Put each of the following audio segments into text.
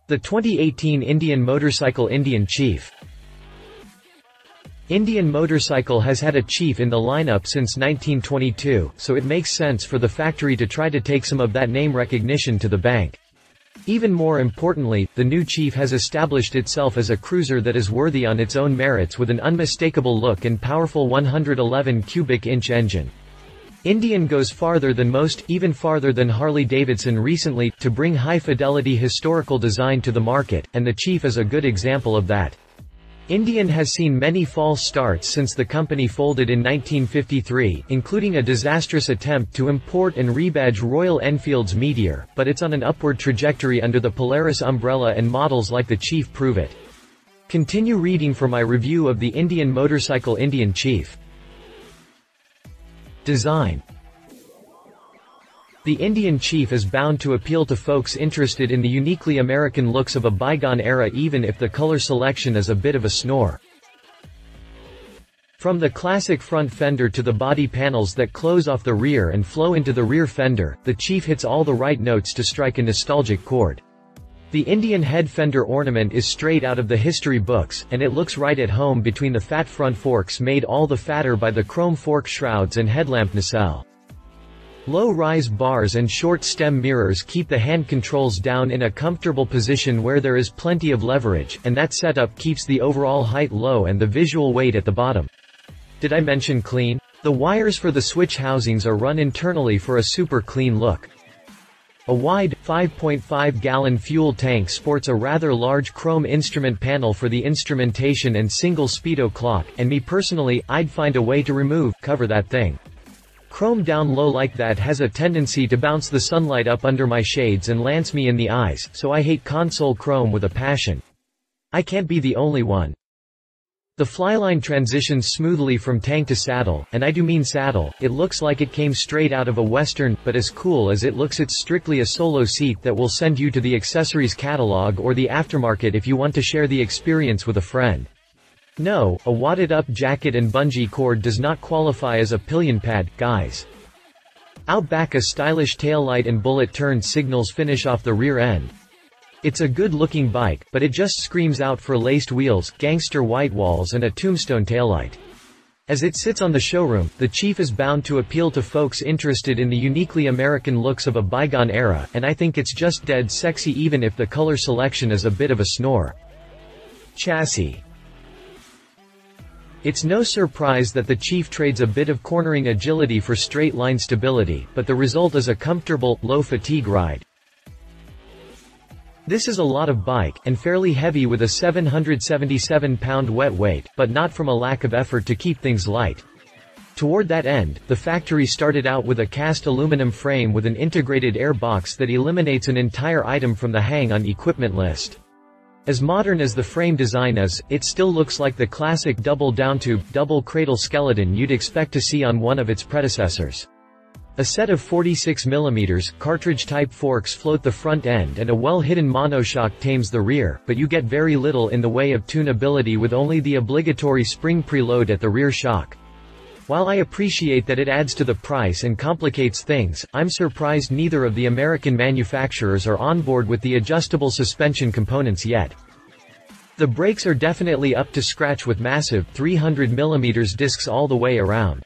The 2018 Indian motorcycle Indian Chief. Indian motorcycle has had a Chief in the lineup since 1922, so it makes sense for the factory to try to take some of that name recognition to the bank. Even more importantly, the new Chief has established itself as a cruiser that is worthy on its own merits with an unmistakable look and powerful 111 cubic inch engine. Indian goes farther than most, even farther than Harley-Davidson recently, to bring high-fidelity historical design to the market, and the Chief is a good example of that. Indian has seen many false starts since the company folded in 1953, including a disastrous attempt to import and rebadge Royal Enfield's Meteor, but it's on an upward trajectory under the Polaris umbrella, and models like the Chief prove it. Continue reading for my review of the Indian motorcycle Indian Chief. Design. The Indian Chief is bound to appeal to folks interested in the uniquely American looks of a bygone era, even if the color selection is a bit of a snore. From the classic front fender to the body panels that close off the rear and flow into the rear fender, the Chief hits all the right notes to strike a nostalgic chord. The Indian head fender ornament is straight out of the history books, and it looks right at home between the fat front forks made all the fatter by the chrome fork shrouds and headlamp nacelle. Low-rise bars and short stem mirrors keep the hand controls down in a comfortable position where there is plenty of leverage, and that setup keeps the overall height low and the visual weight at the bottom. Did I mention clean? The wires for the switch housings are run internally for a super clean look. A wide, 5.5-gallon fuel tank sports a rather large chrome instrument panel for the instrumentation and single speedo clock, and me personally, I'd find a way to cover that thing. Chrome down low like that has a tendency to bounce the sunlight up under my shades and lance me in the eyes, so I hate console chrome with a passion. I can't be the only one. The flyline transitions smoothly from tank to saddle, and I do mean saddle. It looks like it came straight out of a western, but as cool as it looks, it's strictly a solo seat that will send you to the accessories catalog or the aftermarket if you want to share the experience with a friend. No, a wadded-up jacket and bungee cord does not qualify as a pillion pad, guys. Out back, a stylish taillight and bullet turn signals finish off the rear end. It's a good-looking bike, but it just screams out for laced wheels, gangster white walls and a tombstone taillight. As it sits on the showroom, the Chief is bound to appeal to folks interested in the uniquely American looks of a bygone era, and I think it's just dead sexy even if the color selection is a bit of a snore. Chassis. It's no surprise that the Chief trades a bit of cornering agility for straight-line stability, but the result is a comfortable, low-fatigue ride. This is a lot of bike, and fairly heavy with a 777-pound wet weight, but not from a lack of effort to keep things light. Toward that end, the factory started out with a cast aluminum frame with an integrated air box that eliminates an entire item from the hang-on equipment list. As modern as the frame design is, it still looks like the classic double downtube, double cradle skeleton you'd expect to see on one of its predecessors. A set of 46mm, cartridge-type forks float the front end and a well-hidden monoshock tames the rear, but you get very little in the way of tunability with only the obligatory spring preload at the rear shock. While I appreciate that it adds to the price and complicates things, I'm surprised neither of the American manufacturers are on board with the adjustable suspension components yet. The brakes are definitely up to scratch with massive 300mm discs all the way around.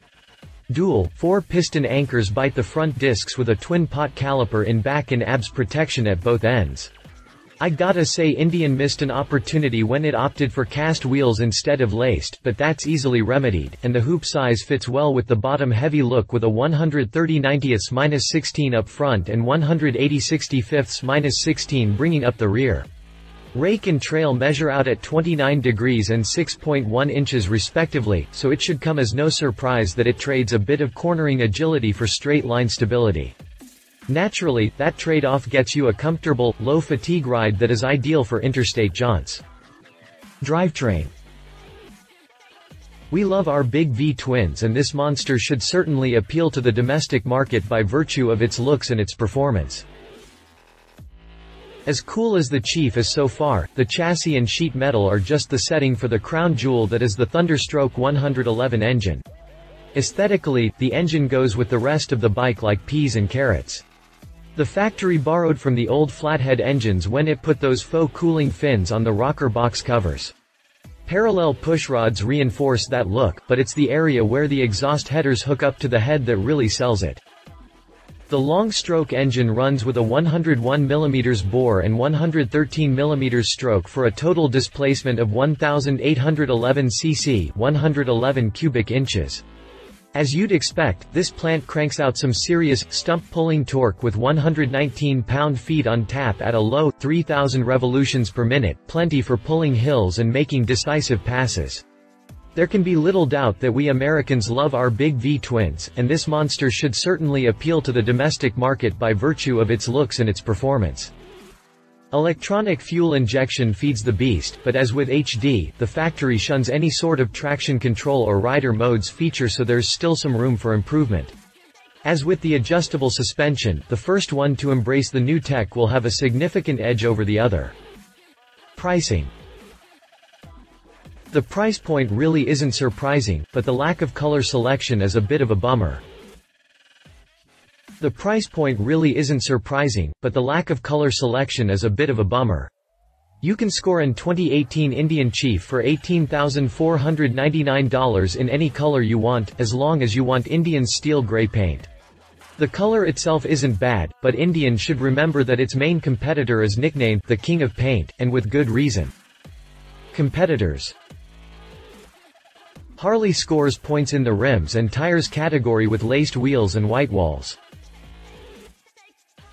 Dual, 4-piston anchors bite the front discs with a twin-pot caliper in back and ABS protection at both ends. I gotta say, Indian missed an opportunity when it opted for cast wheels instead of laced, but that's easily remedied, and the hoop size fits well with the bottom-heavy look with a 130/90-16 up front and 180/65-16 bringing up the rear. Rake and trail measure out at 29 degrees and 6.1 inches respectively, so it should come as no surprise that it trades a bit of cornering agility for straight-line stability. Naturally, that trade-off gets you a comfortable, low-fatigue ride that is ideal for interstate jaunts. Drivetrain. We love our big V-twins, and this monster should certainly appeal to the domestic market by virtue of its looks and its performance. As cool as the Chief is so far, the chassis and sheet metal are just the setting for the crown jewel that is the Thunderstroke 111 engine. Aesthetically, the engine goes with the rest of the bike like peas and carrots. The factory borrowed from the old flathead engines when it put those faux cooling fins on the rocker box covers. Parallel pushrods reinforce that look, but it's the area where the exhaust headers hook up to the head that really sells it. The long-stroke engine runs with a 101 mm bore and 113 mm stroke for a total displacement of 1,811 cc, 111 cubic inches. As you'd expect, this plant cranks out some serious, stump-pulling torque with 119 pound-feet on tap at a low, 3,000 revolutions per minute, plenty for pulling hills and making decisive passes. There can be little doubt that we Americans love our big V-twins, and this monster should certainly appeal to the domestic market by virtue of its looks and its performance. Electronic fuel injection feeds the beast, but as with HD, the factory shuns any sort of traction control or rider modes feature, so there's still some room for improvement. As with the adjustable suspension, the first one to embrace the new tech will have a significant edge over the other. Pricing. The price point really isn't surprising, but the lack of color selection is a bit of a bummer. The price point really isn't surprising, but the lack of color selection is a bit of a bummer. You can score an 2018 Indian Chief for $18,499 in any color you want, as long as you want Indian steel gray paint. The color itself isn't bad, but Indian should remember that its main competitor is nicknamed the King of Paint, and with good reason. Competitors. Harley scores points in the rims and tires category with laced wheels and white walls.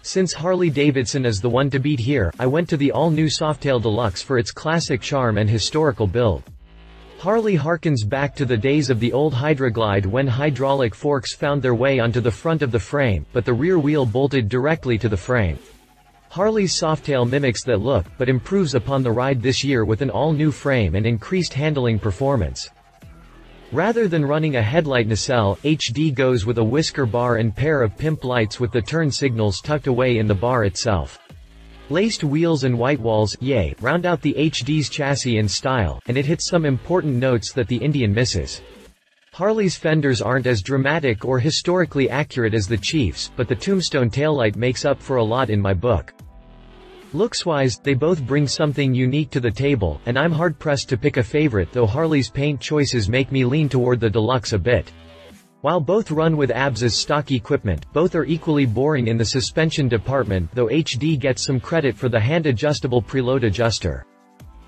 Since Harley-Davidson is the one to beat here, I went to the all-new Softail Deluxe for its classic charm and historical build. Harley harkens back to the days of the old Hydroglide when hydraulic forks found their way onto the front of the frame, but the rear wheel bolted directly to the frame. Harley's Softail mimics that look, but improves upon the ride this year with an all-new frame and increased handling performance. Rather than running a headlight nacelle, HD goes with a whisker bar and pair of pimp lights with the turn signals tucked away in the bar itself. Laced wheels and white walls, yay, round out the HD's chassis in style, and it hits some important notes that the Indian misses. Harley's fenders aren't as dramatic or historically accurate as the Chief's, but the tombstone taillight makes up for a lot in my book. Looks-wise, they both bring something unique to the table, and I'm hard-pressed to pick a favorite, though Harley's paint choices make me lean toward the Deluxe a bit. While both run with ABS as stock equipment, both are equally boring in the suspension department, though HD gets some credit for the hand-adjustable preload adjuster.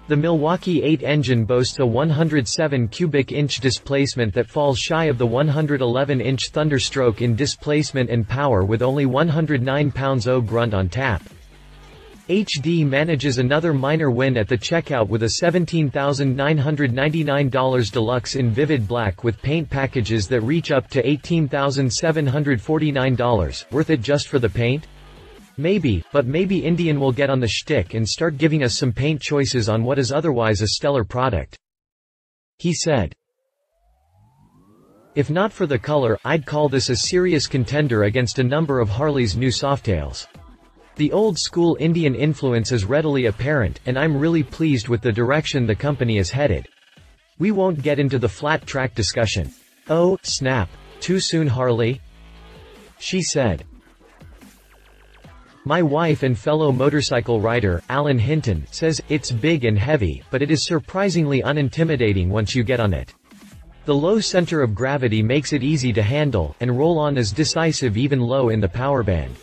The Milwaukee 8 engine boasts a 107 cubic inch displacement that falls shy of the 111-inch Thunderstroke in displacement and power with only 109 pounds-o grunt on tap. HD manages another minor win at the checkout with a $17,999 Deluxe in vivid black with paint packages that reach up to $18,749, worth it just for the paint? Maybe, but maybe Indian will get on the shtick and start giving us some paint choices on what is otherwise a stellar product. He said. If not for the color, I'd call this a serious contender against a number of Harley's new Softails. The old-school Indian influence is readily apparent, and I'm really pleased with the direction the company is headed. We won't get into the flat track discussion. Oh, snap. Too soon, Harley? She said. My wife and fellow motorcycle rider, Alan Hinton, says, it's big and heavy, but it is surprisingly unintimidating once you get on it. The low center of gravity makes it easy to handle, and roll-on is decisive even low in the power band.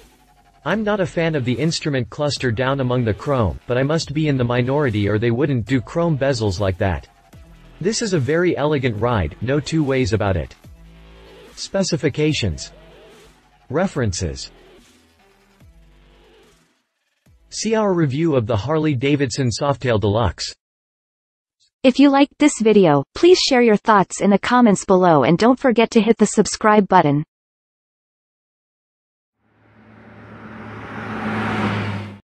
I'm not a fan of the instrument cluster down among the chrome, but I must be in the minority or they wouldn't do chrome bezels like that. This is a very elegant ride, no two ways about it. Specifications. References. See our review of the Harley-Davidson Softail Deluxe. If you liked this video, please share your thoughts in the comments below and don't forget to hit the subscribe button.